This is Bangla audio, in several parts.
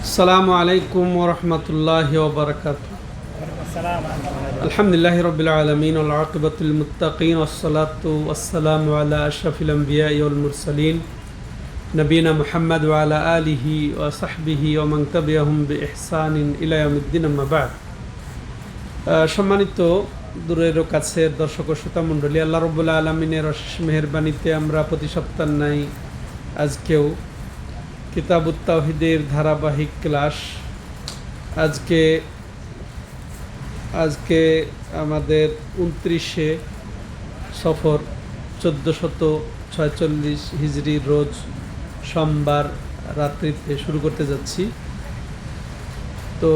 আসসালামু আলাইকুম ওয়া রাহমাতুল্লাহি ওয়া বারাকাতুহু। আলহামদুলিল্লাহি রাব্বিল আলামিন ওয়াল আকিবাতুল মুত্তাকিন ওয়াসসালাতু ওয়াসসালামু আলা আশরাফিল আমবিয়াই ওয়াল মুরসালিন নবিয়িনা মুহাম্মদ ওয়া আলা আলিহি ওয়া সাহবিহি ওয়া মান তাবিআহুম বিইহসানিন ইলা ইয়াউমিদ্দিন, আম্মা বা'দ। সম্মানিত দূরের ও কাছের দর্শক ও শ্রোতা মণ্ডলী, আল্লাহ রাব্বুল আলামিনের অশেষ মেহেরবানিতে আমরা প্রতি সপ্তাহ নাই আজকেও কিতাবুত তাওহীদের ধারাবাহিক ক্লাস। আজকে আমাদের 29শে সফর 1446 হিজরির রোজ সোমবার রাত্রিতে শুরু করতে যাচ্ছি। তো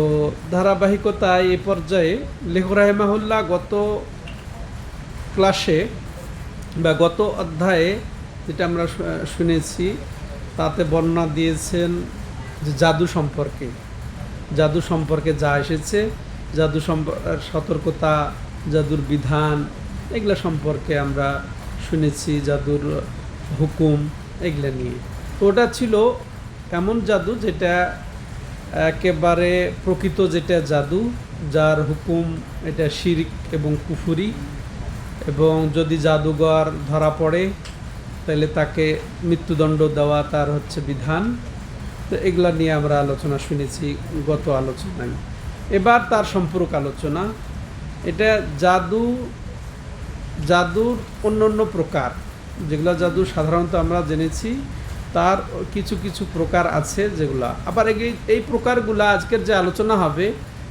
ধারাবাহিকতায় এ পর্যায়ে লেখক রাহিমাহুল্লাহ গত ক্লাসে বা গত অধ্যায়ে যেটা আমরা শুনেছি তাতে বর্ণনা দিয়েছেন যে জাদু সম্পর্কে যা এসেছে, জাদু সতর্কতা, জাদুর বিধান, এগুলো সম্পর্কে আমরা শুনেছি, জাদুর হুকুম এগুলো নিয়ে। তো ওটা ছিল এমন জাদু যেটা একেবারে প্রকৃত, যেটা জাদু যার হুকুম এটা শিরক এবং কুফরি, এবং যদি জাদুঘর ধরা পড়ে তাহলে তাকে মৃত্যুদণ্ড দেওয়া তার হচ্ছে বিধান। তো এগুলা নিয়ে আমরা আলোচনা শুনেছি গত আলোচনায়। এবার তার সম্পূরক আলোচনা, এটা জাদুর অন্য প্রকার, যেগুলো জাদু সাধারণত আমরা জেনেছি তার কিছু কিছু প্রকার আছে যেগুলা আবার এই প্রকারগুলা আজকের যে আলোচনা হবে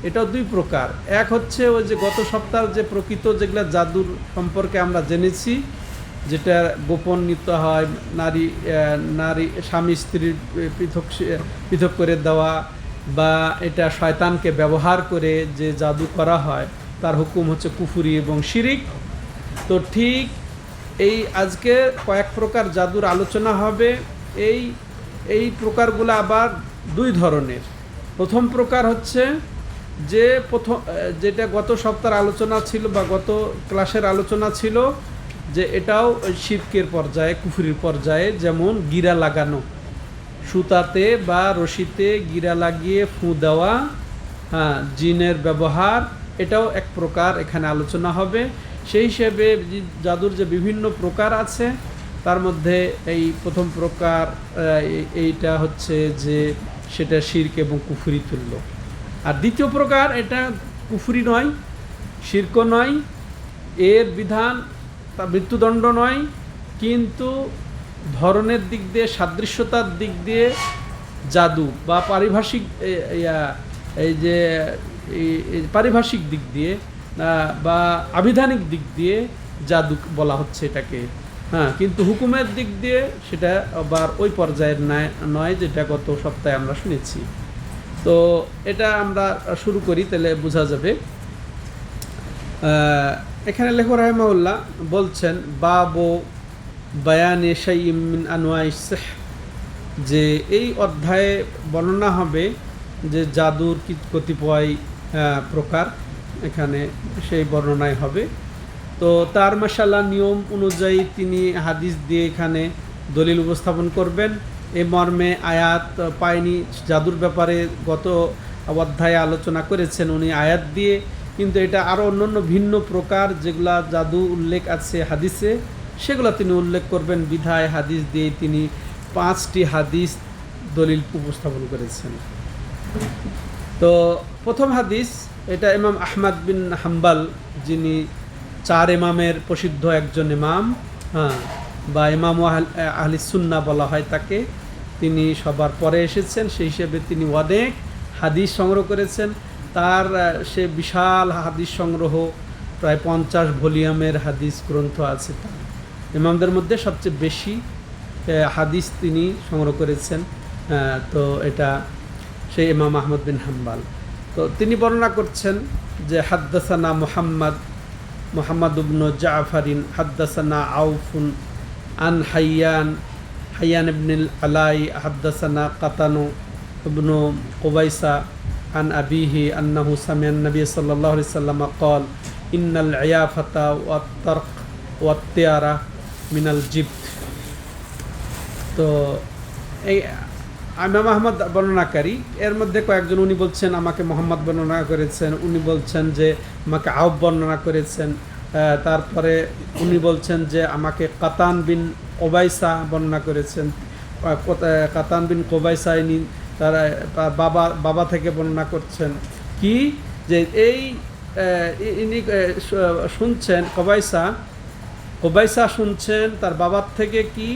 এটাও দুই প্রকার। এক হচ্ছে ওই যে গত সপ্তাহের যে প্রকৃত যেগুলো জাদুর সম্পর্কে আমরা জেনেছি, যেটা গোপন নিতে হয়, নারী স্বামী স্ত্রীর পৃথক করে দেওয়া, বা এটা শয়তানকে ব্যবহার করে যে জাদু করা হয় তার হুকুম হচ্ছে কুফরি এবং শিরিক। তো ঠিক এই আজকে কয়েক প্রকার জাদুর আলোচনা হবে। এই প্রকারগুলো আবার দুই ধরনের। প্রথম প্রকার হচ্ছে যে যেটা গত সপ্তাহের আলোচনা ছিল বা গত ক্লাসের আলোচনা ছিল, যে এটাও শিরকের পর্যায়ে, কুফরির পর্যায়ে, যেমন গিরা লাগানো, সুতাতে বা রশিতে গিরা লাগিয়ে ফুঁ দেওয়া, জিনের ব্যবহার, এটাও এক প্রকার এখানে আলোচনা হবে। সেই হিসেবে জাদুর যে বিভিন্ন প্রকার আছে তার মধ্যে এই প্রথম প্রকার এইটা হচ্ছে যে সেটা শিরক এবং কুফরি তুল্য। আর দ্বিতীয় প্রকার এটা কুফরি নয়, শিরকও নয়, এর বিধান তা মৃত্যুদণ্ড নয়, কিন্তু ধরনের দিক দিয়ে, সাদৃশ্যতার দিক দিয়ে জাদু বা পারিভাষিক দিক দিয়ে বা আবিধানিক দিক দিয়ে জাদু বলা হচ্ছে এটাকে, কিন্তু হুকুমের দিক দিয়ে সেটা আবার ওই পর্যায়ের নয় যেটা গত সপ্তাহে আমরা শুনেছি। তো এটা আমরা শুরু করি, তাহলে বোঝা যাবে। এখানে লেখক রাহিমাহুল্লাহ বলছেন বাবু বায়ানে শাইইম মিন আনওয়াইস সিহর, যে এই অধ্যায়ে বর্ণনা হবে যে জাদুর কতিপয় প্রকার, এখানে সেই বর্ণনায় হবে। তো তার মাশাআল্লাহ নিয়ম অনুযায়ী তিনি হাদিস দিয়ে এখানে দলিল উপস্থাপন করবেন। এ মর্মে আয়াত পায়নি, জাদুর ব্যাপারে গত অধ্যায়ে আলোচনা করেছেন উনি আয়াত দিয়ে, কিন্তু এটা আরও অন্যান্য ভিন্ন প্রকার যেগুলা জাদু উল্লেখ আছে হাদিসে, সেগুলো তিনি উল্লেখ করবেন বিধায় হাদিস দিয়ে তিনি 5টি হাদিস দলিল উপস্থাপন করেছেন। তো প্রথম হাদিস, এটা ইমাম আহমদ বিন হাম্বল, যিনি 4 ইমামের প্রসিদ্ধ একজন ইমাম, বা ইমাম আহলি সুন্নাহ বলা হয় তাকে, তিনি সবার পরে এসেছেন, সেই হিসেবে তিনি অনেক হাদিস সংগ্রহ করেছেন। তার সে বিশাল হাদিস সংগ্রহ, প্রায় 50 ভলিউমের হাদিস গ্রন্থ আছে। তার ইমামদের মধ্যে সবচেয়ে বেশি হাদিস তিনি সংগ্রহ করেছেন। তো এটা সেই ইমাম আহমদ বিন হাম্বল। তো তিনি বর্ণনা করছেন যে হাদ্দাসানা মুহাম্মদ ইবনে জাফরিন হাদ্দাসানা আউফুন আন হাইয়ান ইবনুল আলাই হাদ্দাসানা কাতানু ইবনু কুবাইসা আন আবিহি আন্নাহু সামিআন নবী সাল্লাল্লাহু আলাইহি ওয়াসাল্লাম ক্বাল ইন্নাল ইয়াফাতা ওয়াত তারক ওয়াত তিয়ারা মিনাল জিবত। তো এই ইমাম আহমদ বর্ণনাকারী, এর মধ্যে কয়েকজন, উনি বলছেন আমাকে মোহাম্মদ বর্ণনা করেছেন, উনি বলছেন যে আমাকে আউফ বর্ণনা করেছেন, তারপরে উনি বলছেন যে আমাকে কাতান বিন কোবাইসা বর্ণনা করেছেন। কাতান বিন কোবাইসা ইনি তার বাবা থেকে বর্ণনা করছেন কি যে ইনি শুনছেন কোবাইসা শুনছেন তার বাবার থেকে কি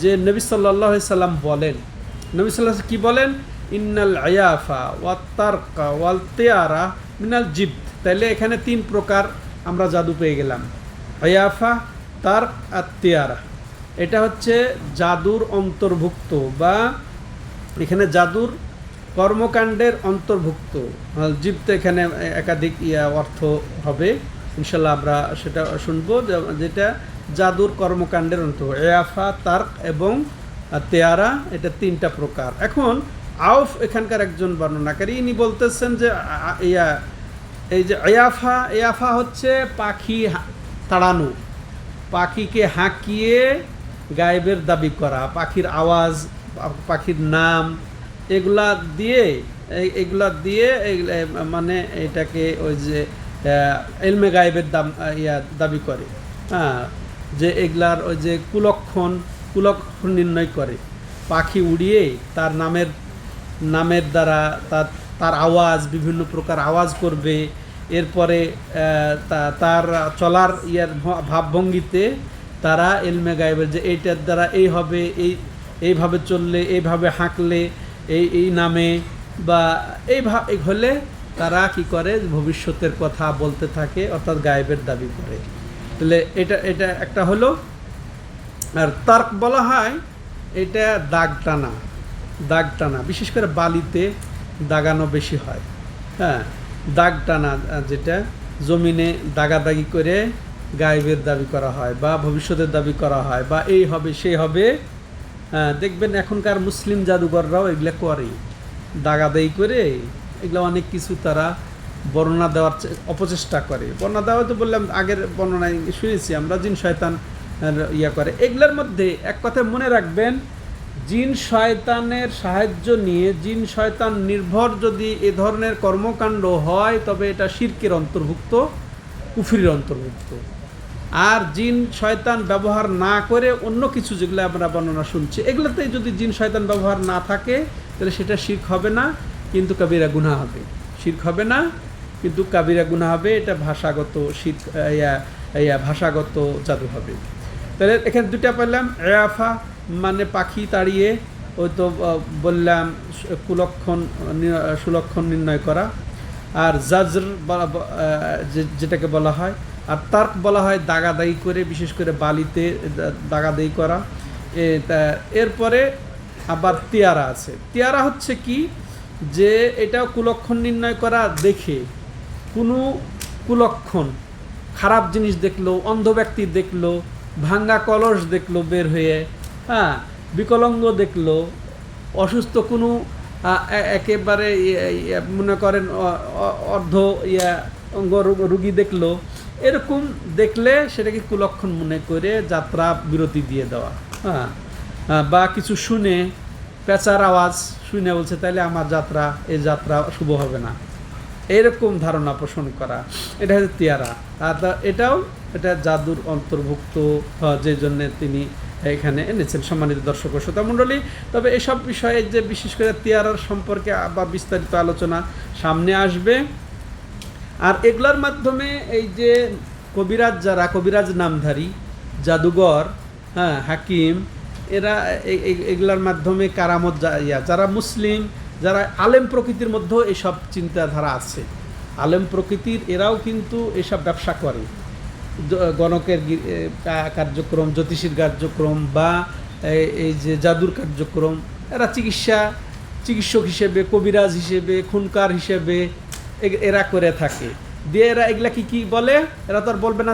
যে নবী সাল্লাল্লাহু আলাইহি সাল্লাম বলেন, নবী সাল্লাল্লাহু আলাইহি কি বলেন, ইন্নাল আয়াফা ওয়াত তারকা ওয়াল তিয়ারা মিনাল জিবত। তাইলে এখানে 3 প্রকার আমরা জাদু পেয়ে গেলাম, আয়াফা, তারক আর তিয়ারা। এটা হচ্ছে জাদুর অন্তর্ভুক্ত, বা এখানে জাদুর কর্মকাণ্ডের অন্তর্ভুক্ত। জিবত এখানে একাধিক অর্থ হবে, ইনশাল্লাহ আমরা সেটা শুনবো, যেটা জাদুর কর্মকাণ্ডের অন্তর্ভুক্ত। আয়াফা, তারক এবং তেয়ারা, এটা 3টা প্রকার। এখন আউফ এখানকার একজন বর্ণনাকারী, ইনি বলতেছেন যে এই যে আয়াফা হচ্ছে পাখি তাড়ানো, পাখিকে হাঁকিয়ে গায়েবের দাবি করা, পাখির আওয়াজ, পাখির নাম, এগুলা দিয়ে মানে এটাকে ওই যে ইলমে গায়েবের দাবি করে, হ্যাঁ, যে এগুলার ওই যে কুলক্ষণ নির্ণয় করে, পাখি উড়িয়ে তার নামের দ্বারা তার আওয়াজ, বিভিন্ন প্রকার আওয়াজ করবে, এরপরে তার চলার ভাবভঙ্গিতে তারা ইলমে গায়েবের যে এইটার দ্বারা এই হবে, এইভাবে চললে, এইভাবে হাঁকলে, এই নামে বা এই হলে তারা কি করে, ভবিষ্যতের কথা বলতে থাকে, অর্থাৎ গায়েবের দাবি করে। তাহলে এটা একটা হলো। আর তার্ক বলা হয় এটা দাগ টানা, বিশেষ করে বালিতে দাগানো বেশি হয়, হ্যাঁ, দাগ টানা, যেটা জমিনে দাগাদাগি করে গায়েবের দাবি করা হয় বা ভবিষ্যতের দাবি করা হয়, বা এই হবে সেই হবে। দেখবেন এখনকার মুসলিম জাদুঘররাও এগুলো করে, দাগাদাগি করে এগুলো অনেক কিছু তারা বর্ণনা দেওয়ার অপচেষ্টা করে। বর্ণনা দেওয়া তো বললাম, আগের বর্ণনায় শুনেছি আমরা, জিন শয়তান করে। এগুলোর মধ্যে এক কথা মনে রাখবেন, জিন শয়তানের সাহায্য নিয়ে, জিন শয়তান নির্ভর যদি এ ধরনের কর্মকাণ্ড হয়, তবে এটা শিরকের অন্তর্ভুক্ত, কুফরির অন্তর্ভুক্ত। আর জিন শয়তান ব্যবহার না করে অন্য কিছু যেগুলো আমরা বর্ণনা শুনছি, এগুলোতে যদি জিন শয়তান ব্যবহার না থাকে, তাহলে সেটা শিরক হবে না, কিন্তু কাবিরা গুনাহ হবে। শিরক হবে না, কিন্তু কাবিরা গুনাহ হবে। এটা ভাষাগত শিরক, ভাষাগত জাদু হবে। তাহলে এখানে 2টা পেলাম, আয়াফা মানে পাখি তাড়িয়ে, ওই তো বললাম সুলক্ষণ নির্ণয় করা, আর জাজর যেটাকে বলা হয়, আর তার্ক বলা হয় দাগাদাগি করে, বিশেষ করে বালিতে দাগাদাগি করা। এরপরে আবার তিয়ারা আছে। তিয়ারা হচ্ছে কি, যে এটাও কুলক্ষণ নির্ণয় করা, দেখে কোনো কুলক্ষণ, খারাপ জিনিস দেখলো, অন্ধ ব্যক্তি দেখলো, ভাঙ্গা কলস দেখলো বের হয়ে, হ্যাঁ, বিকলাঙ্গ দেখলো, অসুস্থ কোনো একেবারে মনে করেন অর্ধ অঙ্গ রুগী দেখলো, এরকম দেখলে সেটাকে কুলক্ষণ মনে করে যাত্রা বিরতি দিয়ে দেওয়া, হ্যাঁ, বা কিছু শুনে পেঁচার আওয়াজ শুনে বলছে তাইলে আমার এই যাত্রা শুভ হবে না, এরকম ধারণা পোষণ করা, এটা হচ্ছে তিয়ারা। আর এটা জাদুর অন্তর্ভুক্ত, যে জন্য তিনি এখানে এনেছেন। সম্মানিত দর্শক ও শ্রোতা মণ্ডলী, তবে এসব বিষয়ে যে বিশেষ করে তিয়ারার সম্পর্কে আবার বিস্তারিত আলোচনা সামনে আসবে। আর এগুলোর মাধ্যমে এই যে কবিরাজ নামধারী জাদুঘর, হ্যাঁ, হাকিম, এরা এগুলোর মাধ্যমে কারামত, যারা মুসলিম, যারা আলেম প্রকৃতির মধ্যেও এসব চিন্তাধারা আছে, আলেম প্রকৃতির, এরাও কিন্তু এসব ব্যবসা করে। গণকের কার্যক্রম, জ্যোতিষীর কার্যক্রম, বা এই যে জাদুর কার্যক্রম, এরা চিকিৎসক হিসেবে, কবিরাজ হিসেবে, খুনকার হিসেবে এরা করে থাকে। দিয়ে এরা এগুলা কি বলে, এরা তো আর বলবে না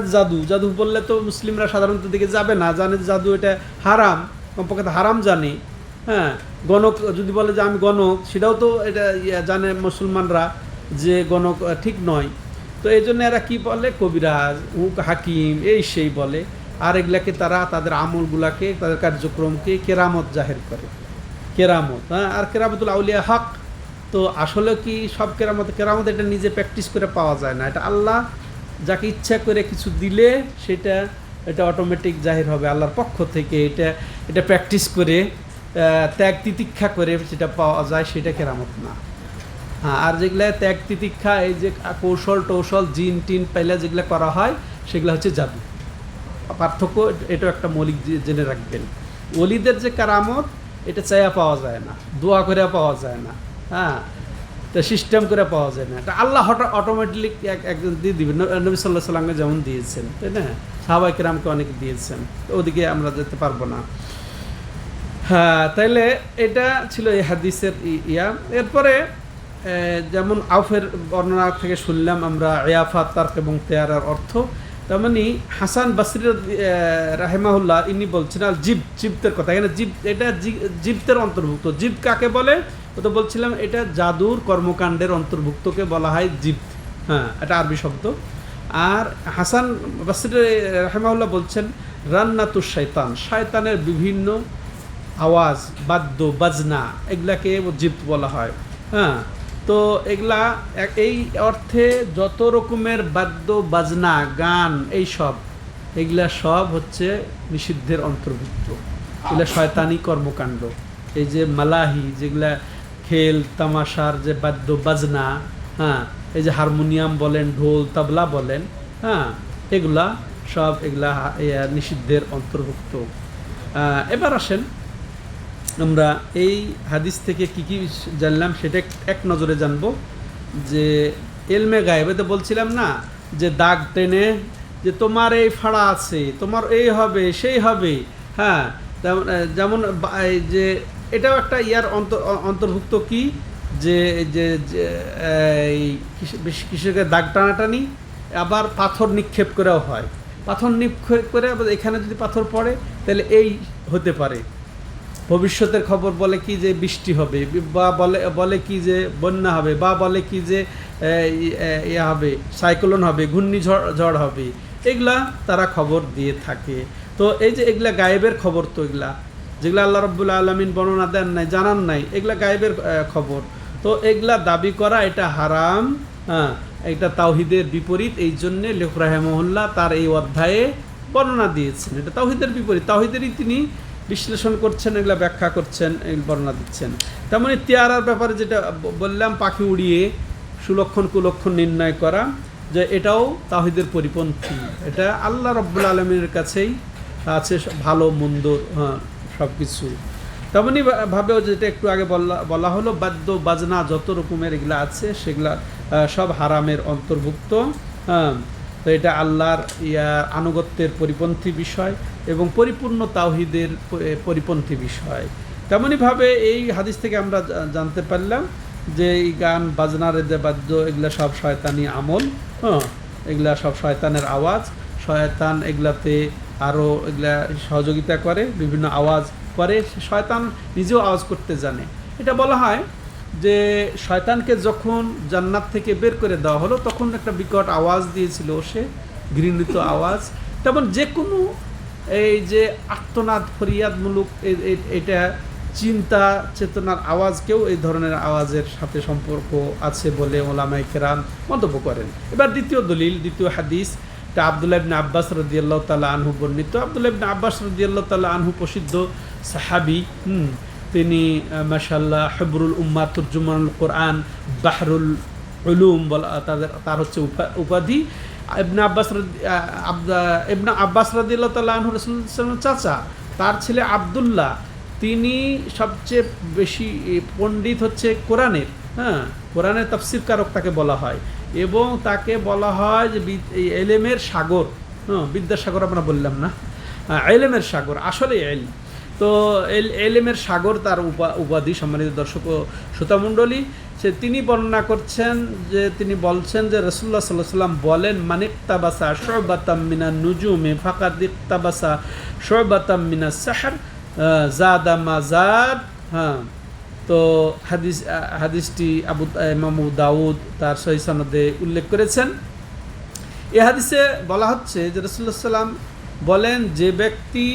জাদু বললে তো মুসলিমরা সাধারণত দিকে যাবে না, জানে জাদু এটা হারাম, কমপক্ষে হারাম জানে, হ্যাঁ। গণক যদি বলে যে আমি গণক, সেটাও তো এটা জানে মুসলমানরা যে গণক ঠিক নয়। তো এই জন্য এরা কি বলে, কবিরাজ, হাকিম, এই সেই বলে। আর এগুলাকে তারা তাদের আমলগুলাকে, তাদের কার্যক্রমকে কেরামত জাহের করে। কেরামত, হ্যাঁ। আর কেরামতুল আউলিয়া হক, তো আসলে কি সব কেরামত এটা নিজে প্র্যাকটিস করে পাওয়া যায় না। এটা আল্লাহ যাকে ইচ্ছা করে কিছু দিলে এটা অটোমেটিক জাহির হবে আল্লাহর পক্ষ থেকে। এটা প্র্যাকটিস করে ত্যাগ তিতিক্ষা করে যেটা পাওয়া যায় সেটা কেরামত না। হ্যাঁ, আর যেগুলো ত্যাগ তিতিক্ষা, এই যে কৌশল জিন টিন পাইলে যেগুলো করা হয় সেগুলো হচ্ছে জাদু। পার্থক্য এটাও একটা মৌলিক জেনে রাখবেন। ওলিদের যে কারামত এটা চাইয়া পাওয়া যায় না, দোয়া করে পাওয়া যায় না, হ্যাঁ, তো সিস্টেম করে পাওয়া যায় না। এটা আল্লাহ অটোমেটিকলি একজন দিয়ে দিবেন। নবী সাল্লাহ সাল্লামকে যেমন দিয়েছেন, তাই না, সাহাবায়ে কেরামকে অনেক দিয়েছেন, তো ওদিকে আমরা যেতে পারবো না। হ্যাঁ, তাইলে এটা ছিল এই হাদিসের ইয়া। এরপরে যেমন আউফের বর্ণনা থেকে শুনলাম আমরা ইয়াফা, তার্ক এবং তেয়ারার অর্থ। তেমনি হাসান বাসরি রাহেমাহুল্লাহ ইনি বলছেন আল জিবতের কথা। এখানে এটা জিবতের অন্তর্ভুক্ত। জিব কাকে বলে? ও তো বলছিলাম এটা জাদুর কর্মকাণ্ডের অন্তর্ভুক্তকে বলা হয় জিবত। হ্যাঁ, এটা আরবি শব্দ। আর হাসান বাসরি রাহেমাহুল্লাহ বলছেন রান্নাতুশ শয়তানের বিভিন্ন আওয়াজ, বাদ্য বাজনা, এগুলাকে জিবত বলা হয়। হ্যাঁ, তো এগুলা এই অর্থে যত রকমের বাদ্য বাজনা, গান, এগুলা সব হচ্ছে নিষিদ্ধের অন্তর্ভুক্ত। এগুলা শয়তানি কর্মকাণ্ড। এই যে মালাহি, যেগুলা খেল তামাশার যে বাদ্য বাজনা, হ্যাঁ, এই যে হারমোনিয়াম বলেন, ঢোল তবলা বলেন, হ্যাঁ, এগুলা নিষিদ্ধের অন্তর্ভুক্ত। এবার আসেন আমরা এই হাদিস থেকে কি জানলাম সেটা এক নজরে জানবো। যে এলমে গায়েবে তো বলছিলাম না যে দাগ টেনে যে তোমার এই ফাড়া আছে, তোমার এই হবে সেই হবে, হ্যাঁ, যেমন যে এটাও একটা ইয়ার অন্তর্ভুক্ত কি যে এই কৃষকের দাগ টানাটানি, আবার পাথর নিক্ষেপ করেও হয়। পাথর নিক্ষেপ করে আবার এখানে যদি পাথর পড়ে তাহলে এই হতে পারে। ভবিষ্যতের খবর বলে কি যে বৃষ্টি হবে, বা বলে কি যে বন্যা হবে, বা বলে কি যে ইয়ে হবে, সাইক্লোন হবে, ঘূর্ণিঝড় হবে, এগুলা তারা খবর দিয়ে থাকে। তো এই যে এগুলা গায়েবের খবর, তো এগুলা যেগুলো আল্লাহ রাব্বুল আলামিন বর্ণনা দেন নাই, জানান নাই, এগুলা গায়েবের খবর। তো এগুলা দাবি করা এটা হারাম, হ্যাঁ, এটা তাওহীদের বিপরীত। এই জন্যে লেখক রাহিমাহুল্লাহ তার এই অধ্যায়ে বর্ণনা দিয়েছেন। এটা তাওহীদের বিপরীত, তাওহীদেরই তিনি বিশ্লেষণ করছেন, এগুলা ব্যাখ্যা করছেন, এগুলো বর্ণনা দিচ্ছেন। তেমনি তিয়ারার ব্যাপারে যেটা বললাম, পাখি উড়িয়ে সুলক্ষণ কুলক্ষণ নির্ণয় করা, যে এটাও তাওহীদের পরিপন্থী। এটা আল্লাহ রাব্বুল আলামিনের কাছেই আছে ভালো মন্দ, হ্যাঁ, সব কিছু। তেমনি ভাবেও যেটা একটু আগে বলা হলো, বাদ্য বাজনা যত রকমের এগুলা আছে সেগুলা সব হারামের অন্তর্ভুক্ত। হ্যাঁ, তো এটা আল্লাহর আনুগত্যের পরিপন্থী বিষয় এবং পরিপূর্ণ তাওহীদের পরিপন্থী বিষয়। তেমনইভাবে এই হাদিস থেকে আমরা জানতে পারলাম যে এই গান বাজনার যে বাদ্য, এগুলা সব শয়তানি আমল, হ্যাঁ, এগুলা সব শয়তানের আওয়াজ। শয়তান এগুলাতে আরও এগুলা সহযোগিতা করে, বিভিন্ন আওয়াজ করে। শয়তান নিজেও আওয়াজ করতে জানে। এটা বলা হয় যে শয়তানকে যখন জান্নাত থেকে বের করে দেওয়া হলো তখন একটা বিকট আওয়াজ দিয়েছিল সে, ঘৃণিত আওয়াজ। তেমন যে কোনো এই যে আর্তনাদ ফরিয়াদমূলক এটা চিন্তা চেতনার আওয়াজকেও এই ধরনের আওয়াজের সাথে সম্পর্ক আছে বলে ওলামায়ে কেরাম মন্তব্য করেন। এবার দ্বিতীয় হাদিস, এটা আব্দুল্লাহ ইবনে আব্বাস রাদিয়াল্লাহু তাআলা আনহু বর্ণিত। আব্দুল্লাহ ইবনে আব্বাস রাদিয়াল্লাহু তাআলা আনহু প্রসিদ্ধ সাহাবী, তিনি মাশাআল্লাহ হিবরুল উম্মাহ, তুরজুমানুল কোরআন, বাহরুল উলুম বলা তার হচ্ছে উপাধি। ইবনে আব্বাস রাদিয়াল্লাহু তাআলা আনহু রাসূলুল্লাহ সাল্লাল্লাহু আলাইহি ওয়াসাল্লামের চাচা, তার ছেলে আব্দুল্লাহ, তিনি সবচেয়ে বেশি পণ্ডিত হচ্ছে কোরআনের, হ্যাঁ, কোরআনের তাফসীরকারক তাকে বলা হয়, এবং তাকে বলা হয় যে এলেমের সাগর, হ্যাঁ, বিদ্যাসাগর আমরা বললাম না, এলেমের সাগর, আসলে এলম। তো এলেমের সাগর তার উপাধি। সম্মানিত দর্শক ও শ্রোতামণ্ডলী, তিনি বর্ণনা করছেন যে তিনি বলছেন যে রাসূলুল্লাহ সাল্লাল্লাহু আলাইহি ওয়াসাল্লাম বলেন, মান ইক্তাবাসা শুবাতাম মিনান নুজুমি ফাকাদ ইক্তাবাসা শুবাতাম মিনাস সাহর জাদা মা জাদ। হ্যাঁ, তো হাদিসটি ইমাম আবু দাউদ তার সহিহ সনদে উল্লেখ করেছেন। এই হাদিসে বলা হচ্ছে যে রাসূলুল্লাহ সাল্লাল্লাহু আলাইহি ওয়াসাল্লাম বলেন, যে ব্যক্তি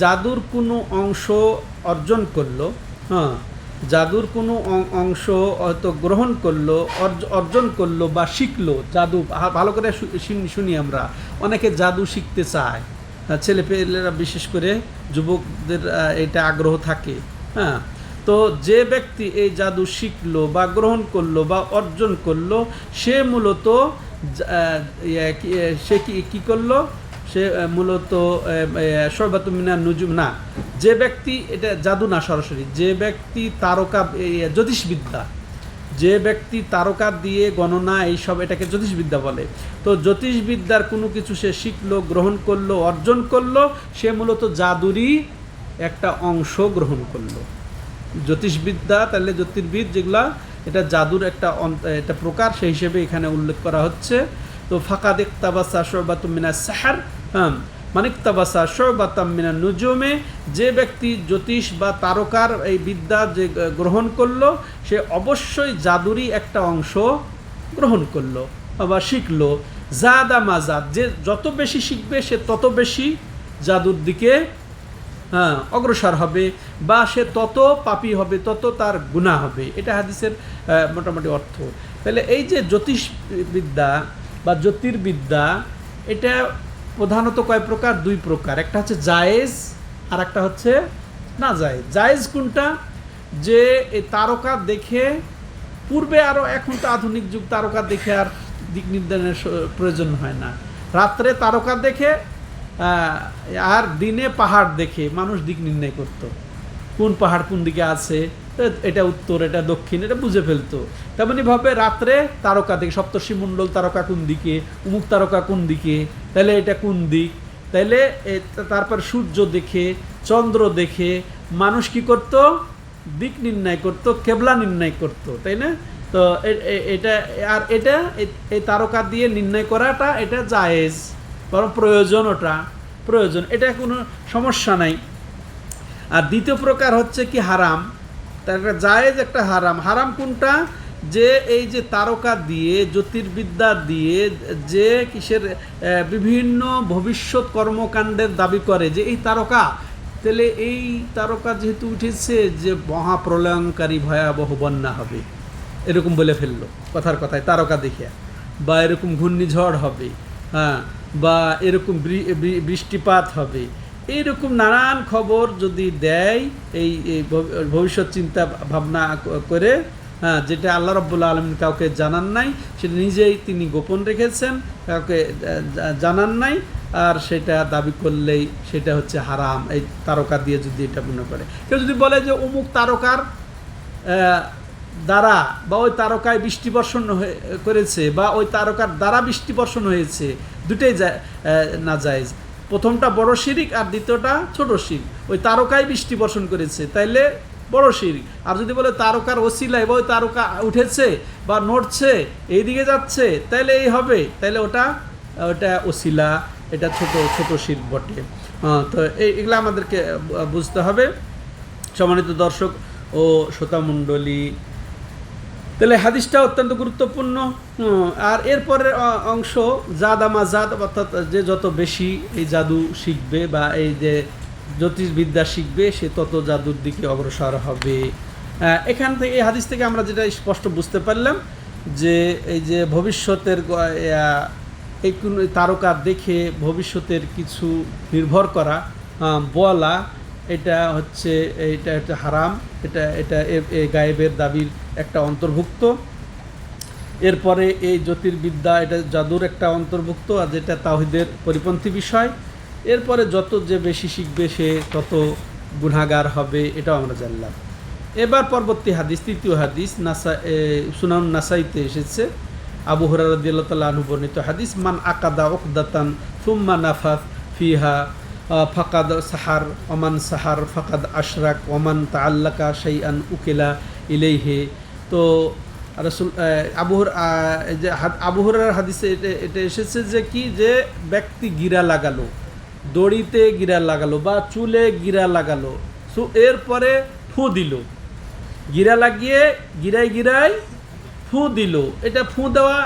জাদুর কোনো অংশ অর্জন করলো হ্যাঁ, জাদুর কোনো অংশ হয়তো গ্রহণ করলো, অর্জন করলো বা শিখলো জাদু। ভালো করে শুনি আমরা, অনেকে জাদু শিখতে চায়, ছেলেপেলেরা বিশেষ করে যুবকদের এটা আগ্রহ থাকে। হ্যাঁ, তো যে ব্যক্তি এই জাদু শিখলো বা গ্রহণ করলো বা অর্জন করলো, সে মূলত সে কি করলো, সে মূলত শরবাতুমিনা নুজুম না, যে ব্যক্তি, এটা জাদু না সরাসরি, যে ব্যক্তি তারকা জ্যোতিষবিদ্যা, যে ব্যক্তি তারকা দিয়ে গণনা এইসব, এটাকে জ্যোতিষবিদ্যা বলে। তো জ্যোতিষবিদ্যার কোনো কিছু সে শিখলো, গ্রহণ করলো, অর্জন করলো, সে মূলত জাদুরই একটা অংশ গ্রহণ করলো। জ্যোতিষবিদ্যা তাহলে জ্যোতির্বিদ যেগুলা, এটা জাদুর একটা প্রকার, সেই হিসেবে এখানে উল্লেখ করা হচ্ছে। তো ফাকাদ ইকতাবাসা শুবাতুম মিনাস সাহর, মানে ইকতাবাসা শুবাতাম মিনান নুজুমে, যে ব্যক্তি জ্যোতিষ বা তারকার এই বিদ্যা যে গ্রহণ করলো, সে অবশ্যই জাদুরই একটা অংশ গ্রহণ করলো বা শিখলো। জাদা মাজাদ, যে যত বেশি শিখবে সে তত বেশি জাদুর দিকে অগ্রসর হবে, বা সে তত পাপী হবে, তত তার গুনাহ হবে। এটা হাদিসের মোটামুটি অর্থ। তাহলে এই যে জ্যোতিষবিদ্যা বা জ্যোতির্বিদ্যা, এটা প্রধানত কয় প্রকার? দুই প্রকার। একটা হচ্ছে জায়েজ, আর একটা হচ্ছে না জায়েজ। জায়েজ কোনটা? যে এই তারকা দেখে, পূর্বে আরও, এখন তো আধুনিক যুগ, তারকা দেখে আর দিক নির্দেশনের প্রয়োজন হয় না। রাত্রে তারকা দেখে আর দিনে পাহাড় দেখে মানুষ দিক নির্ণয় করত, কোন পাহাড় কোন দিকে আছে, এটা উত্তর, এটা দক্ষিণ, এটা বুঝে ফেলতো। তেমনিভাবে রাত্রে তারকা দেখে, সপ্তর্ষি মণ্ডল তারকা কোন দিকে, উমুক তারকা কোন দিকে, তাহলে এটা কোন দিক, তাইলে তারপর সূর্য দেখে, চন্দ্র দেখে মানুষ কি করত? দিক নির্ণয় করত, কেবলা নির্ণয় করত, তাই না? তো এটা, আর এটা এই তারকা দিয়ে নির্ণয় করাটা, এটা জায়েজ, বরং প্রয়োজন, ওটা প্রয়োজন, এটা কোনো সমস্যা নাই। আর দ্বিতীয় প্রকার হচ্ছে কি হারাম। তার একটা জায়েজ, একটা হারাম। হারাম কোনটা? যে এই যে তারকা দিয়ে, জ্যোতির্বিদ্যা দিয়ে যে কিসের বিভিন্ন ভবিষ্যৎ কর্মকাণ্ডের দাবি করে, যে এই তারকা, তাহলে এই তারকা যেহেতু উঠেছে যে মহাপ্রলয়ঙ্কারী ভয়াবহ বন্যা হবে, এরকম বলে ফেললো কথার কথায় তারকা দেখে, বা এরকম ঘূর্ণিঝড় হবে, হ্যাঁ, বা এরকম বৃষ্টিপাত হবে, এইরকম নানান খবর যদি দেয় এই ভবিষ্যৎ চিন্তা ভাবনা করে, হ্যাঁ, যেটা আল্লাহ রাব্বুল আলামিন কাউকে জানান নাই, সেটা নিজেই তিনি গোপন রেখেছেন, কাউকে জানান নাই, আর সেটা দাবি করলেই সেটা হচ্ছে হারাম। এই তারকা দিয়ে যদি এটা মনে করে, কেউ যদি বলে যে অমুক তারকার দ্বারা, বা ওই তারকায় বৃষ্টি বর্ষণ করেছে, বা ওই তারকার দ্বারা বৃষ্টি বর্ষণ হয়েছে, দুটোই না জায়েজ। প্রথমটা বড় শিরিক, আর দ্বিতীয়টা ছোট শিরিক। ওই তারকায় বৃষ্টি বর্ষণ করেছে, তাইলে বড় শিরিক। আর যদি বলে তারকার ওসিলায়, বা ওই তারকা উঠেছে বা নড়ছে, এইদিকে যাচ্ছে, তাইলে এই হবে, তাইলে ওটা ওসিলা, এটা ছোট ছোট শিরক বটে। তো এগুলো আমাদেরকে বুঝতে হবে। সম্মানিত দর্শক ও শ্রোতামণ্ডলী, তাহলে হাদিসটা অত্যন্ত গুরুত্বপূর্ণ। আর এরপরের অংশ জাদা মাজাদ, অর্থাৎ যে যত বেশি এই জাদু শিখবে বা এই যে জ্যোতিষবিদ্যা শিখবে, সে তত জাদুর দিকে অগ্রসর হবে। এখান থেকে, এই হাদিস থেকে আমরা যেটা স্পষ্ট বুঝতে পারলাম, যে এই যে ভবিষ্যতের এই কোন তারকা দেখে ভবিষ্যতের কিছু নির্ভর করা, বলা, এটা হচ্ছে হারাম, এটা গায়েবের দাবির একটা অন্তর্ভুক্ত। এরপরে এই জ্যোতির্বিদ্যা, এটা জাদুর একটা অন্তর্ভুক্ত, আর যেটা তাওহীদের পরিপন্থী বিষয়। এরপরে যত যে বেশি শিখবে সে তত গুনাহগার হবে, এটাও আমরা জানলাম। এবার পরবর্তী হাদিস, তৃতীয় হাদিস, সুনান নাসাইতে এসেছে, আবু হুরায়রা রাদিয়াল্লাহু তাআলা আনহু বর্ণিত হাদিস, মান আকাদা উকদাতান সুম্মা নাফাস ফিহা ফাকাদ সাহার, ওমান সাহার ফাকাদ আশরাক, ওমান তাআল্লাকা শাইআন উকিলা ইলাইহি। তো রাসূল আবু হুরায়রার হাদিসে এটা এসেছে যে কি, যে ব্যক্তি গিরা লাগালো, দড়িতে গিরা লাগালো বা চুলে গিরা লাগালো, সো এরপরে ফু দিল, গিরা লাগিয়ে গিরায় গিরায় ফু দিল। এটা ফু দেওয়া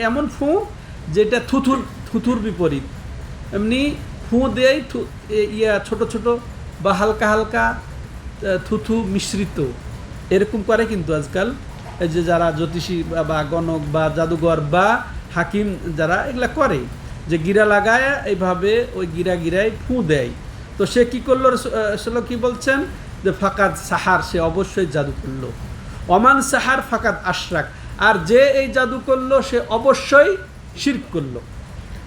এমন ফু যেটা থুথুর বিপরীত। এমনি ফু দেয় ছোট ছোট বা হালকা হালকা থুথু মিশ্রিত এরকম করে কিন্তু আজকাল এই যে যারা জ্যোতিষী বা গণক বা জাদুঘর বা হাকিম যারা এগুলা করে, যে গিরা লাগায় এইভাবে ওই গিরায় ফু দেয়। তো সে কি করলো, আসলে কি বলছেন যে ফাকাদ সাহার, সে অবশ্যই জাদু করলো। ওমান সাহার ফাকাদ আশরাক, আর যে এই জাদু করলো সে অবশ্যই শিরক করলো।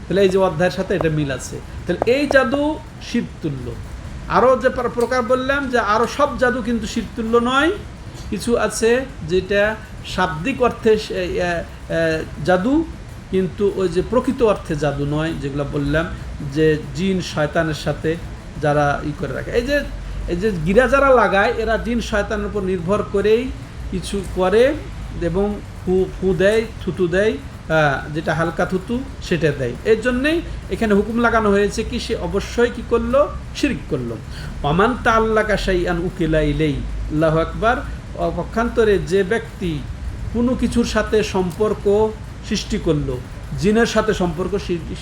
তাহলে এই যে অধ্যায়ের সাথে এটা মিল আছে। তাহলে এই জাদু শিরক তুল্য। আরও যে প্রকার বললাম যে আরও সব জাদু কিন্তু শিরক তুল্য নয়, কিছু আছে যেটা শাব্দিক অর্থে জাদু কিন্তু ওই যে প্রকৃত অর্থে জাদু নয়, যেগুলো বললাম যে জিন শয়তানের সাথে যারা করে রাখে। এই যে গিরা যারা লাগায় এরা জিন শয়তানের উপর নির্ভর করেই কিছু করে এবং ফু দেয়, থুতু দেয়, যেটা হালকা থুতু সেটা দেয়। এর জন্যেই এখানে হুকুম লাগানো হয়েছে কি সে অবশ্যই কি করলো, শিরক করলো। ওমান তাআল্লাকা শাইআন উকিলা ইলাইহি, আল্লাহু আকবার। পক্ষান্তরে যে ব্যক্তি কোনো কিছুর সাথে সম্পর্ক সৃষ্টি করলো, জিনের সাথে সম্পর্ক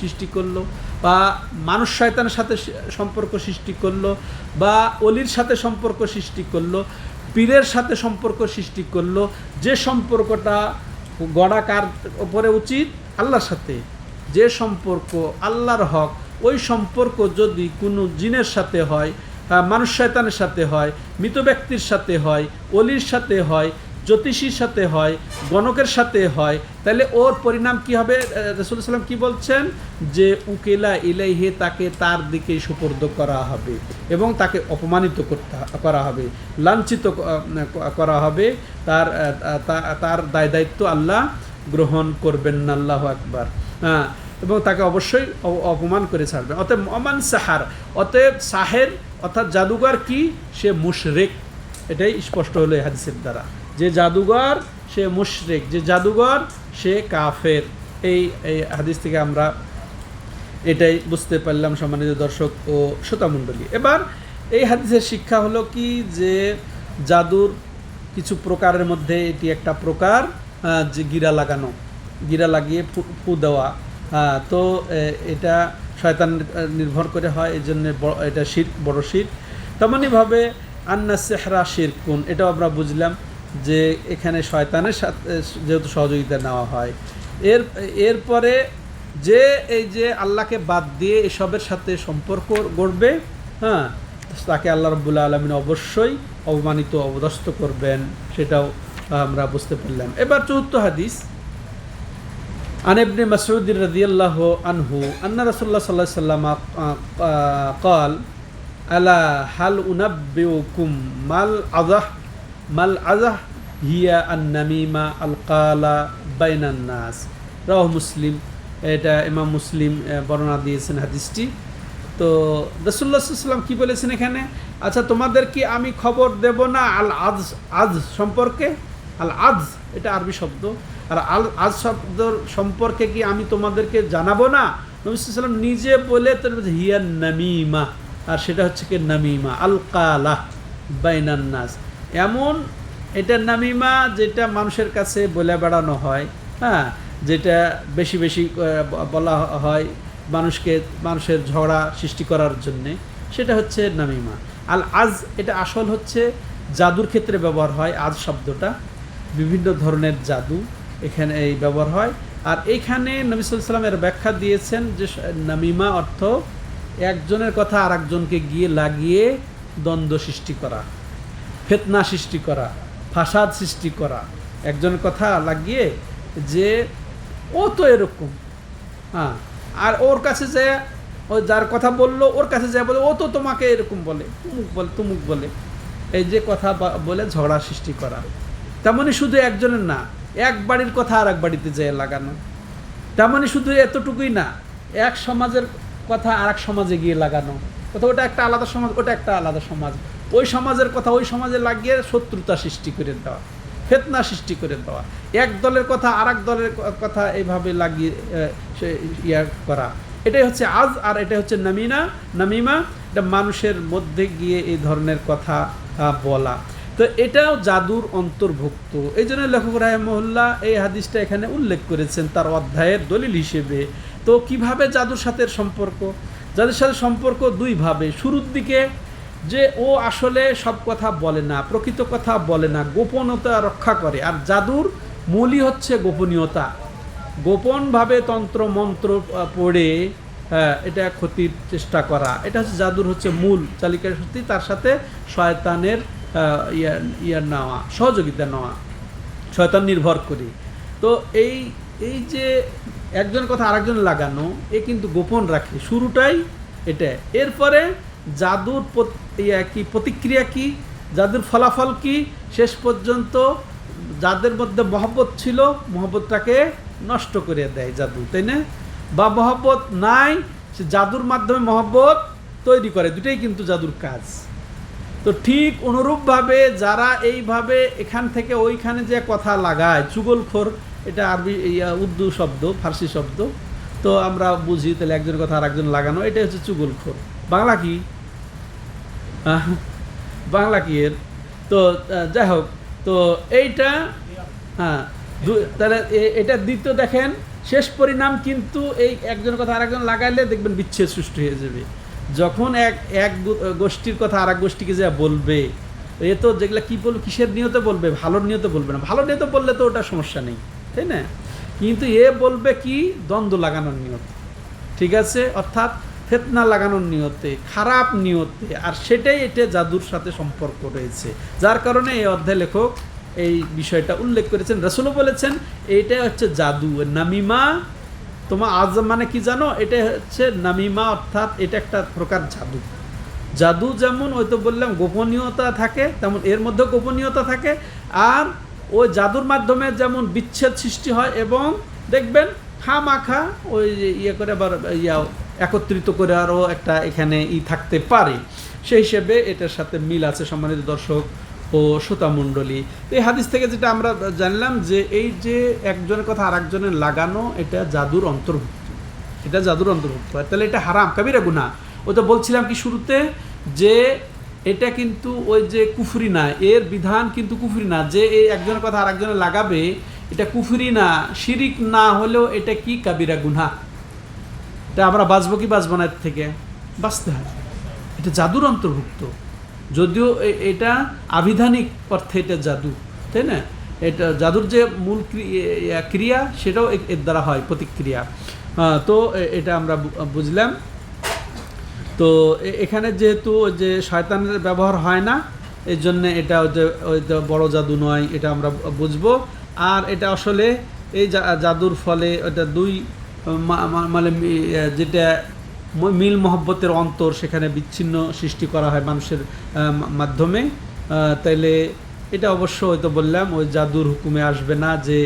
সৃষ্টি করলো, বা মানুষ শয়তানের সাথে সম্পর্ক সৃষ্টি করলো, বা অলির সাথে সম্পর্ক সৃষ্টি করলো, পীরের সাথে সম্পর্ক সৃষ্টি করলো, যে সম্পর্কটা গড়া কার উপরে উচিত, আল্লাহর সাথে, যে সম্পর্ক আল্লাহর হক, ওই সম্পর্ক যদি কোনো জিনের সাথে হয়, মানুষ শয়তানের সাথে হয়, মৃত ব্যক্তির সাথে হয়, অলির সাথে হয়, জ্যোতিষীর সাথে হয়, গণকের সাথে হয়, তাহলে ওর পরিণাম কি হবে? রাসূলুল্লাহ সাল্লাল্লাহু আলাইহি ওয়াসাল্লাম কি বলছেন যে উকিলা ইলাইহি, তাকে তার দিকে সুপর্দ করা হবে এবং তাকে অপমানিত করা হবে, লাঞ্ছিত করা হবে। তার দায় দায়িত্ব আল্লাহ গ্রহণ করবেন না। আল্লাহু আকবার। এবং তাকে অবশ্যই অপমান করে ছাড়বেন। অতএব ওমান সাহার, অতএব সাহের অর্থাৎ জাদুঘর কি, সে মুশরিক। এটাই স্পষ্ট হলো এই হাদিসের দ্বারা, যে জাদুঘর সে মুশরিক, যে জাদুঘর সে কাফের। এই হাদিস থেকে আমরা এটাই বুঝতে পারলাম সম্মানিত দর্শক ও শ্রোতামণ্ডলী। এবার এই হাদিসের শিক্ষা হলো কি, যে জাদুর কিছু প্রকারের মধ্যে এটি একটা প্রকার, যে গিরা লাগানো, গিরা লাগিয়ে ফু দেওয়া। তো এটা শয়তান নির্ভর করে হয়, এই জন্য এটা শিরক, বড় শিরক। তেমনইভাবে আন্না সেহরা শিরকুন, এটাও আমরা বুঝলাম যে এখানে শয়তানের সাথে যেহেতু সহযোগিতা নেওয়া হয়। এরপরে যে এই যে আল্লাহকে বাদ দিয়ে এসবের সাথে সম্পর্ক গড়বে, তাকে আল্লাহ রাব্বুল আলামিন অবশ্যই অবমানিত, অবদস্ত করবেন, সেটাও আমরা বুঝতে পারলাম। এবার চতুর্থ হাদিস, আন ইবনে মাসউদ রাদিয়াল্লাহু আনহু আন্না রাসূলুল্লাহ সাল্লাল্লাহু আলাইহি ওয়াসাল্লাম قال আলা হাল উনাব্বিউকুম মাল আযাহ হিয়া আন-নামিমা আল-কালা বাইনান নাস। রাওয়াহু মুসলিম। এটা ইমাম মুসলিম বর্ণনা দিয়েছেন হাদিসটি। তো রাসূলুল্লাহ সাল্লাল্লাহু আলাইহি ওয়াসাল্লাম কি বলেছেন এখানে, আচ্ছা তোমাদের কি আমি খবর দেব না আল আজ সম্পর্কে? আল আজ এটা আরবি শব্দ, আর আল আজ শব্দর সম্পর্কে কি আমি তোমাদেরকে জানাবো না? নবী সাল্লাল্লাহু আলাইহি ওয়াসাল্লাম নিজে বলে হিয়ান নামিমা, আর সেটা হচ্ছে কি নামিমা আল কালা বাইনান নাস। এমন এটা নামিমা যেটা মানুষের কাছে বলে বেড়ানো হয়, যেটা বেশি বেশি বলা হয় মানুষের ঝগড়া সৃষ্টি করার জন্যে, সেটা হচ্ছে নামিমা। আল আজ এটা আসল হচ্ছে জাদুর ক্ষেত্রে ব্যবহার হয়। আজ শব্দটা বিভিন্ন ধরনের জাদু এখানে এই ব্যবহার হয়। আর এইখানে নবী সাল্লাল্লাহু আলাইহি ওয়াসাল্লাম এর ব্যাখ্যা দিয়েছেন যে নামিমা অর্থ একজনের কথা আর একজনকে গিয়ে লাগিয়ে দ্বন্দ্ব সৃষ্টি করা, ফিতনা সৃষ্টি করা, ফাসাদ সৃষ্টি করা। একজনের কথা লাগিয়ে যে ও তো এরকম, আর ওর কাছে যে ও যার কথা বললো ওর কাছে যায় বলে ও তো তোমাকে এরকম বলে, তুমুক বলে, এই যে কথা বলে ঝগড়া সৃষ্টি করা। তেমনই শুধু একজনের না, এক বাড়ির কথা আর এক বাড়িতে যেয়ে লাগানো। তেমনই শুধু এতটুকুই না, এক সমাজের কথা আর এক সমাজে গিয়ে লাগানো। কোথাও ওটা একটা আলাদা সমাজ, ওটা একটা আলাদা সমাজ, ওই সমাজের কথা ওই সমাজে লাগিয়ে শত্রুতা সৃষ্টি করে দেওয়া, ফিতনা সৃষ্টি করে দেওয়া। এক দলের কথা আর এক দলের কথা এইভাবে লাগিয়ে করা। এটাই হচ্ছে আজ, আর এটা হচ্ছে নামিমা। এটা মানুষের মধ্যে গিয়ে এই ধরনের কথা বলা। তো এটাও জাদুর অন্তর্ভুক্ত। এই জন্য লেখক রাহিমাহুল্লাহ এই হাদিসটা এখানে উল্লেখ করেছেন তার অধ্যায়ের দলিল হিসেবে। তো কিভাবে জাদুর সাথে সম্পর্ক? জাদুর সাথে সম্পর্ক দুইভাবে। শুরুর দিকে যে ও আসলে সব কথা বলে না, প্রকৃত কথা বলে না, গোপনতা রক্ষা করে। আর জাদুর মূলই হচ্ছে গোপনীয়তা, গোপনভাবে তন্ত্র মন্ত্র পড়ে এটা ক্ষতির চেষ্টা করা, এটা হচ্ছে জাদুর হচ্ছে মূল চালিকা শক্তি। তার সাথে শয়তানের ইয়ার নেওয়া, সহযোগিতা নেওয়া, শয়তান নির্ভর করি। তো এই এই যে একজন কথা আরেকজন লাগানো, এ কিন্তু গোপন রাখে, শুরুটাই এটা। এরপরে জাদুর কি প্রতিক্রিয়া কি, জাদুর ফলাফল কি, শেষ পর্যন্ত যাদের মধ্যে মহব্বত ছিল মহব্বতটাকে নষ্ট করে দেয় জাদু, তাই না? বা মহব্বত নাই, সে জাদুর মাধ্যমে মহব্বত তৈরি করে, দুটাই কিন্তু জাদুর কাজ। তো ঠিক অনুরূপভাবে যারা এইভাবে এখান থেকে ওইখানে যে কথা লাগায়, চুগলখোর, এটা আরবি উর্দু শব্দ, ফার্সি শব্দ, তো আমরা বুঝি তাহলে একজন কথা আর একজন লাগানো, এটাই হচ্ছে চুগলখোর। বাংলা কি? বাংলা কি এর? তো যাই হোক, তো এইটা তাহলে এটা দ্বিতীয় দেখেন, শেষ পরিণাম কিন্তু এই একজন কথা আরেকজন লাগাইলে দেখবেন বিচ্ছেদ সৃষ্টি হয়ে যাবে। যখন এক গোষ্ঠীর কথা আর এক গোষ্ঠীকে যা বলবে, এ তো যেগুলো কী বলবে, কিসের নিয়তে বলবে? ভালোর নিয়তে বলবে না। ভালো নিয়তে বললে তো ওটা সমস্যা নেই, তাই না? কিন্তু এ বলবে কি দ্বন্দ্ব লাগানোর নিয়তে, ঠিক আছে, অর্থাৎ ফিতনা লাগানোর নিয়তে, খারাপ নিয়তে। আর সেটাই এটা জাদুর সাথে সম্পর্ক রয়েছে, যার কারণে এই অধ্যায় লেখক এই বিষয়টা উল্লেখ করেছেন। রাসূলও বলেছেন এইটা হচ্ছে জাদু, নামিমা। তোমার আজ মানে কি জানো? এটা হচ্ছে নামিমা, অর্থাৎ এটা একটা প্রকার জাদু। জাদু যেমন ওই তো বললাম গোপনীয়তা থাকে, তেমন এর মধ্যে গোপনীয়তা থাকে। আর ওই জাদুর মাধ্যমে যেমন বিচ্ছেদ সৃষ্টি হয়, এবং দেখবেন খামাখা ওই ইয়ে করে আবার একত্রিত করে আরও একটা এখানে থাকতে পারে। সেই হিসেবে এটার সাথে মিল আছে, সম্মানিত দর্শক ও শ্রোতামণ্ডলী। তো এই হাদিস থেকে যেটা আমরা জানলাম যে এই যে একজনের কথা আর একজনের লাগানো, এটা জাদুর অন্তর্ভুক্ত, এটা জাদুর অন্তর্ভুক্ত হয়। তাহলে এটা হারাম, কাবিরা গুনাহ। ওই তো বলছিলাম কি শুরুতে, যে এটা কিন্তু ওই যে কুফরি না, এর বিধান কিন্তু কুফরি না, যে এই একজনের কথা আর একজনের লাগাবে এটা কুফরি না, শিরিক না হলেও এটা কি কাবিরা গুনাহ। এটা আমরা বাঁচবো কি বাঁচবো না, এর থেকে বাঁচতে হয়। এটা জাদুর অন্তর্ভুক্ত, যদিও এটা আবিধানিক অর্থে এটা জাদু, তাই না? এটা জাদুর যে মূল ক্রিয়া সেটাও এর দ্বারা হয়, প্রতিক্রিয়া। তো এটা আমরা বুঝলাম। তো এখানে যেহেতু যে শয়তানের ব্যবহার হয় না, এই জন্যে এটা ওই বড় জাদু নয়, এটা আমরা বুঝবো। আর এটা আসলে এই জাদুর ফলে এটা দুই মানে যেটা মিল মহব্বতের অন্তর, সেখানে বিচ্ছিন্ন সৃষ্টি করা হয় মানুষের মাধ্যমে। তাইলে এটা অবশ্য হয়তো বললাম ওই জাদুর হুকুমে আসবে না, যে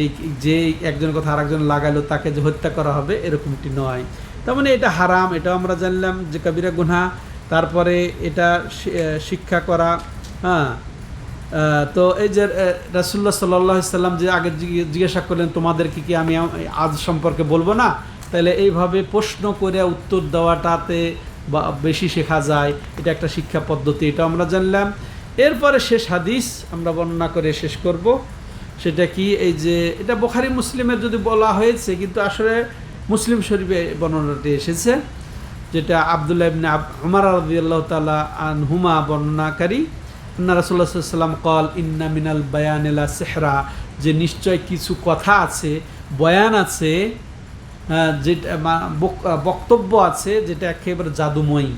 এই যে একজনের কথা আরেকজন লাগালো তাকে যে হত্যা করা হবে, এরকমটি নয়। তার মানে এটা হারাম, এটাও আমরা জানলাম যে কাবিরা গুনাহ। তারপরে এটা শিক্ষা করা, হ্যাঁ। তো এই যে রাসূলুল্লাহ সাল্লাল্লাহু আলাইহি সাল্লাম যে আগে জিজ্ঞাসা করলেন তোমাদেরকে কি আমি আজ সম্পর্কে বলবো না, তাহলে এইভাবে প্রশ্ন করে উত্তর দেওয়াটাতে বেশি শেখা যায়, এটা একটা শিক্ষা পদ্ধতি, এটা আমরা জানলাম। এরপরে শেষ হাদিস আমরা বর্ণনা করে শেষ করব। সেটা কি, এই যে এটা বুখারী মুসলিমের যদি বলা হয়েছে, কিন্তু আসলে মুসলিম শরীফে বর্ণনাটি এসেছে, যেটা আব্দুল্লাহ ইবনে উমর রাদিয়াল্লাহু তাআলা আনহুমা বর্ণনাকারী, আন্না রাসূলুল্লাহ সাল্লাল্লাহু আলাইহি ওয়াসাল্লাম ক্বাল ইন্না মিনাল বায়ানি লা সিহরা, যে নিশ্চয় কিছু কথা আছে, বয়ান আছে, যেটা বক্তব্য আছে, যেটা একেবারে জাদুময়ী,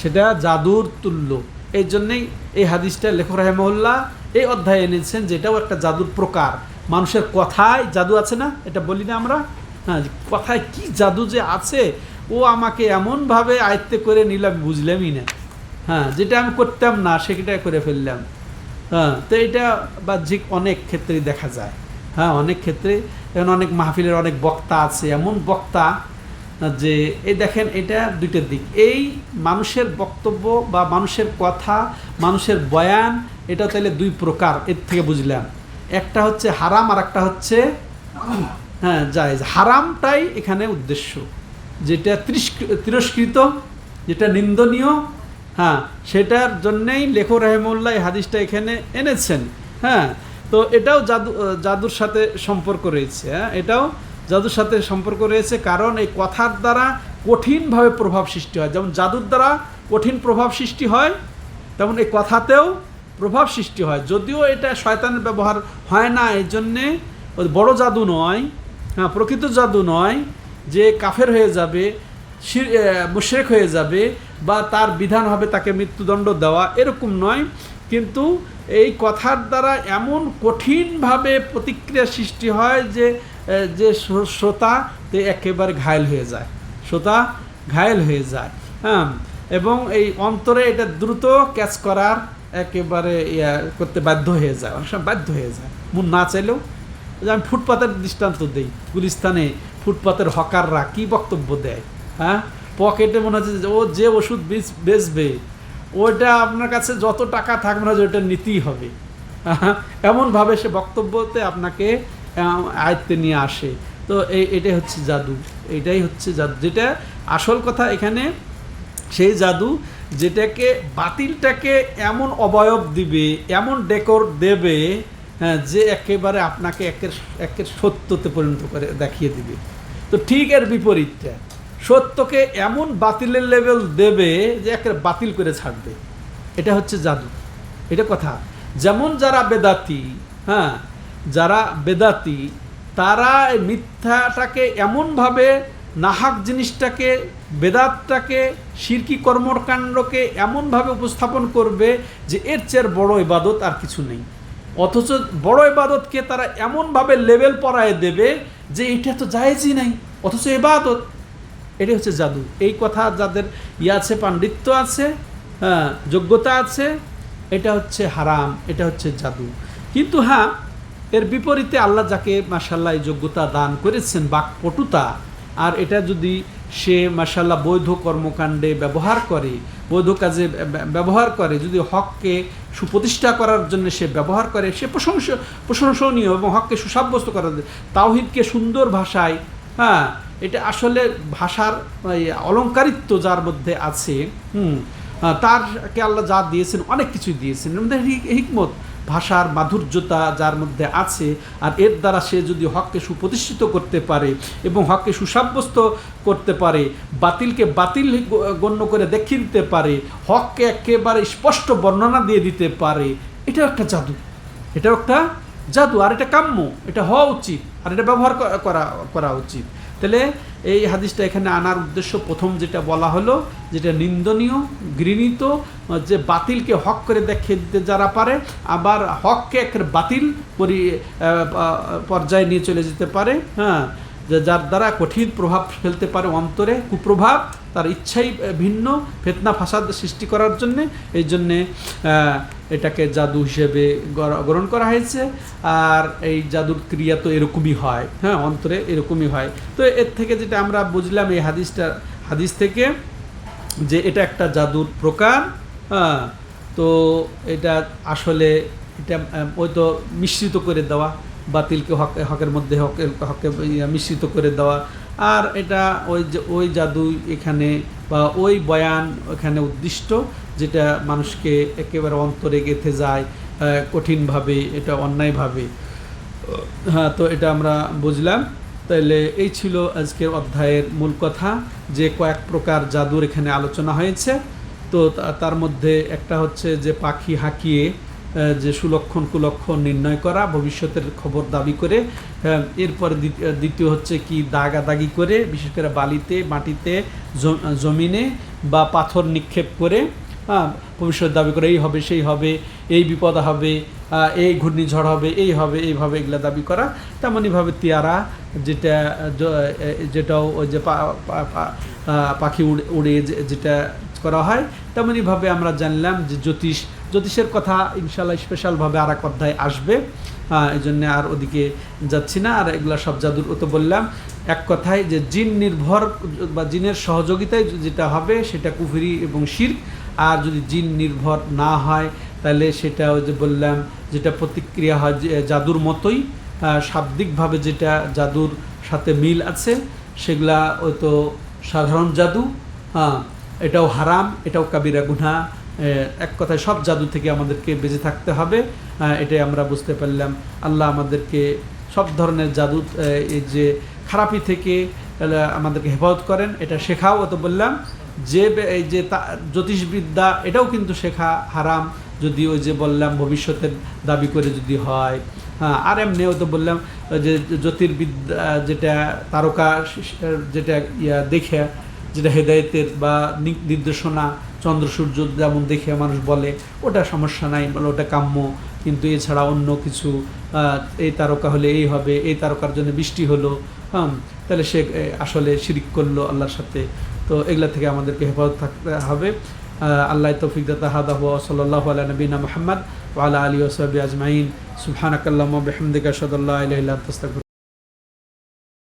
সেটা জাদুর তুল্য। এই জন্যেই এই হাদিসটা লেখক রাহিমাহুল্লাহ এই অধ্যায়ে এনেছেন, যেটাও একটা জাদুর প্রকার। মানুষের কথায় জাদু আছে না, এটা বলি না আমরা? হ্যাঁ, কথায় কি জাদু যে আছে, ও আমাকে এমনভাবে আয়ত্তে করে নিলাম বুঝলামই না। হ্যাঁ, যেটা আমি করতাম না সেটা করে ফেললাম। হ্যাঁ, তো এটা বাহ্যিক অনেক ক্ষেত্রেই দেখা যায়। হ্যাঁ, অনেক ক্ষেত্রে, এখন অনেক মাহফিলের অনেক বক্তা আছে, এমন বক্তা যে এই দেখেন, এটা দুইটার দিক। এই মানুষের বক্তব্য বা মানুষের কথা, মানুষের বয়ান, এটা তাহলে দুই প্রকার, এর থেকে বুঝলাম। একটা হচ্ছে হারাম, আর একটা হচ্ছে হ্যাঁ জায়েজ। হারামটাই এখানে উদ্দেশ্য, যেটা তিরস্কৃত, যেটা নিন্দনীয়, হ্যাঁ, সেটার জন্যেই লেখক রাহিমাহুল্লাহ এই হাদিসটা এখানে এনেছেন। হ্যাঁ, তো এটাও জাদুর সাথে সম্পর্ক রয়েছে। হ্যাঁ, এটাও জাদুর সাথে সম্পর্ক রয়েছে, কারণ এই কথার দ্বারা কঠিনভাবে প্রভাব সৃষ্টি হয়। যেমন জাদুর দ্বারা কঠিন প্রভাব সৃষ্টি হয়, তেমন এই কথাতেও প্রভাব সৃষ্টি হয়। যদিও এটা শয়তানের ব্যবহার হয় না, এই জন্যে বড় জাদু নয়, হ্যাঁ, প্রকৃত জাদু নয় যে কাফের হয়ে যাবে, মুশরিক হয়ে যাবে বা তার বিধান হবে তাকে মৃত্যুদণ্ড দেওয়া, এরকম নয়। কিন্তু এই কথার দ্বারা এমন কঠিনভাবে প্রতিক্রিয়া সৃষ্টি হয় যে যে শ্রোতা একেবারে ঘায়েল হয়ে যায়, শ্রোতা ঘায়েল হয়ে যায়, হ্যাঁ। এবং এই অন্তরে এটা দ্রুত ক্যাচ করার একেবারে করতে বাধ্য হয়ে যায়, অনেক সময় বাধ্য হয়ে যায়, মন না চাইলেও। আমি ফুটপাতের দৃষ্টান্ত দিই, গুলিস্তানে ফুটপাতের হকাররা কি বক্তব্য দেয়, হ্যাঁ, পকেটে মনে হচ্ছে ও যে ওষুধ বেচবে ওইটা আপনার কাছে যত টাকা থাকবে না যে ওইটা নিতেই হবে, এমনভাবে সে বক্তব্যতে আপনাকে আয়ত্তে নিয়ে আসে। তো এটাই হচ্ছে জাদু, এটাই হচ্ছে জাদু। যেটা আসল কথা এখানে সেই জাদু যেটাকে বাতিলটাকে এমন অবয়ব দিবে, এমন ডেকোর দেবে, হ্যাঁ, যে একেবারে আপনাকে একের সত্যতে পরিণত করে দেখিয়ে দিবে। তো ঠিক এর বিপরীতটা, সত্যকে এমন বাতিলের লেভেল দেবে যে একের বাতিল করে ছাড়বে। এটা হচ্ছে জাদু, এটা কথা। যেমন যারা বেদাতি, হ্যাঁ, যারা বেদাতি তারা মিথ্যাটাকে এমনভাবে, নাহাক জিনিসটাকে, বেদাতটাকে, শিরকি কর্মকাণ্ডকে এমনভাবে উপস্থাপন করবে যে এর চেয়ে বড় ইবাদত আর কিছু নেই। অথচ বড় ইবাদতকে তারা এমনভাবে লেভেল পরায় দেবে যে এটা তো জায়েজই নাই, অথচ ইবাদত। এটাই হচ্ছে জাদু। এই কথা যাদের আছে, পাণ্ডিত্য আছে, হ্যাঁ, যোগ্যতা আছে, এটা হচ্ছে হারাম, এটা হচ্ছে জাদু। কিন্তু হ্যাঁ, এর বিপরীতে আল্লাহ যাকে মাশাআল্লাহ এই যোগ্যতা দান করেছেন, বাকপটুতা, আর এটা যদি সে মাশাআল্লাহ বৈধ কর্মকাণ্ডে ব্যবহার করে, বৈধ কাজে ব্যবহার করে, যদি হককে সুপ্রতিষ্ঠা করার জন্য সে ব্যবহার করে, সে প্রশংসনীয়, এবং হককে সুসাব্যস্ত করার, তাওহীদকে সুন্দর ভাষায়, হ্যাঁ, এটা আসলে ভাষার অলংকারিত্ব যার মধ্যে আছে, তারকে আল্লাহ যা দিয়েছেন অনেক কিছুই দিয়েছেন, এর মধ্যে হিকমত, ভাষার মাধুর্যতা যার মধ্যে আছে, আর এর দ্বারা সে যদি হককে সুপ্রতিষ্ঠিত করতে পারে এবং হককে সুসাব্যস্ত করতে পারে, বাতিলকে বাতিল গণ্য করে দেখিয়ে দিতে পারে, হককে একেবারে স্পষ্ট বর্ণনা দিয়ে দিতে পারে, এটাও একটা জাদু, এটাও একটা জাদু। আর এটা কাম্য, এটা হওয়া উচিত, আর এটা ব্যবহার করা উচিত। তাহলে এই হাদিসটা এখানে আনার উদ্দেশ্য, প্রথম যেটা বলা হলো, যেটা নিন্দনীয়, ঘৃণিত, যে বাতিলকে হক করে দেখিয়ে দিতে যারা পারে, আবার হককে একের বাতিল পর্যায়ে নিয়ে চলে যেতে পারে, হ্যাঁ, যার দ্বারা কঠিন প্রভাব ফেলতে পারে অন্তরে, কুপ্রভাব, তার ইচ্ছাই ভিন্ন, ফিতনা ফাসাদ সৃষ্টি করার জন্যে, এই জন্যে এটাকে জাদু হিসেবে গ্রহণ করা হয়েছে। আর এই জাদুর ক্রিয়া তো এরকমই হয়, হ্যাঁ, অন্তরে এরকমই হয়। তো এর থেকে যেটা আমরা বুঝলাম এই হাদিস থেকে, যে এটা একটা জাদুর প্রকার, হ্যাঁ। তো এটা আসলে এটা ওই তো মিশ্রিত করে দেওয়া, বাতিলকে হকের মধ্যে হকে মিশ্রিত করে দেওয়া, আর এটা ওই জাদু এখানে বা ওই বয়ান এখানে উদ্দিষ্ট, যেটা মানুষকে একেবারে অন্তরে গেঁথে যায় কঠিনভাবে, এটা অন্যায়ভাবে, হ্যাঁ। তো এটা আমরা বুঝলাম। তাইলে এই ছিল আজকের অধ্যায়ের মূল কথা, যে কয়েক প্রকার জাদুর এখানে আলোচনা হয়েছে। তো তার মধ্যে একটা হচ্ছে যে পাখি হাঁকিয়ে যে সুলক্ষণ কুলক্ষণ নির্ণয় করা, ভবিষ্যতের খবর দাবি করে, এরপরে দ্বিতীয় হচ্ছে কি দাগাদাগি করে, বিশেষ করে বালিতে, মাটিতে, জমিনে বা পাথর নিক্ষেপ করে, হ্যাঁ, ভবিষ্যৎ দাবি করে, এই হবে, সেই হবে, এই বিপদ হবে, এই ঘূর্ণিঝড় হবে, এই হবে, এইভাবে এগুলা দাবি করা। তেমনইভাবে তিয়ারা, যেটাও ওই যে পাখি উড়ে যেটা করা হয়, তেমনইভাবে আমরা জানলাম যে জ্যোতিষের কথা ইনশাআল্লাহ স্পেশালভাবে আর এক অধ্যায় আসবে, এই জন্যে আর ওদিকে যাচ্ছি না। আর এগুলা সব জাদুর তো বললাম, এক কথায় যে জিন নির্ভর বা জিনের সহযোগিতায় যেটা হবে সেটা কুফরি এবং শিরক। আর যদি জিন নির্ভর না হয় তাহলে সেটা ওই যে বললাম, যেটা প্রতিক্রিয়া হয় জাদুর মতোই, শাব্দিকভাবে যেটা জাদুর সাথে মিল আছে, সেগুলা ওই তো সাধারণ জাদু, হ্যাঁ, এটাও হারাম, এটাও কাবিরা গুনাহ। এক কথায় সব জাদু থেকে আমাদেরকে বেঁচে থাকতে হবে, এটাই আমরা বুঝতে পারলাম। আল্লাহ আমাদেরকে সব ধরনের জাদু, এই যে খারাপি থেকে আমাদেরকে হেফাজত করেন, এটা শেখাও। তো বললাম এই যে জ্যোতিষবিদ্যা এটাও কিন্তু শেখা হারাম, যদি ওই যে বললাম ভবিষ্যতের দাবি করে যদি হয়। হ্যাঁ, আর এমনিও তো বললাম যে জ্যোতির্বিদ্যা যেটা তারকা যেটা দেখে, যেটা হেদায়েতের বা নির্দেশনা চন্দ্র সূর্য যেমন দেখে মানুষ বলে, ওটা সমস্যা নাই, বলে ওটা কাম্য। কিন্তু এছাড়া অন্য কিছু এই তারকা হলে এই হবে, এই তারকার জন্য বৃষ্টি হলো, হ্যাঁ, তাহলে সে আসলে শিরিক করলো আল্লাহর সাথে। তো এগুলা থেকে আমাদেরকে হেফাজত থাকতে হবে। আল্লাহ তৌফিক দাতা হাদা ওয়া সাল্লাল্লাহু আলা নবিনা মুহাম্মদ ওয়া আলা আলিহি ওয়া সাহবিহি আজমাইন। সুবহানাকাল্লাহুম্মা ওয়া বিহামদিকা আশহাদু আল্লা ইলাহা ইল্লা আনতা আস্তাগফিরুকা।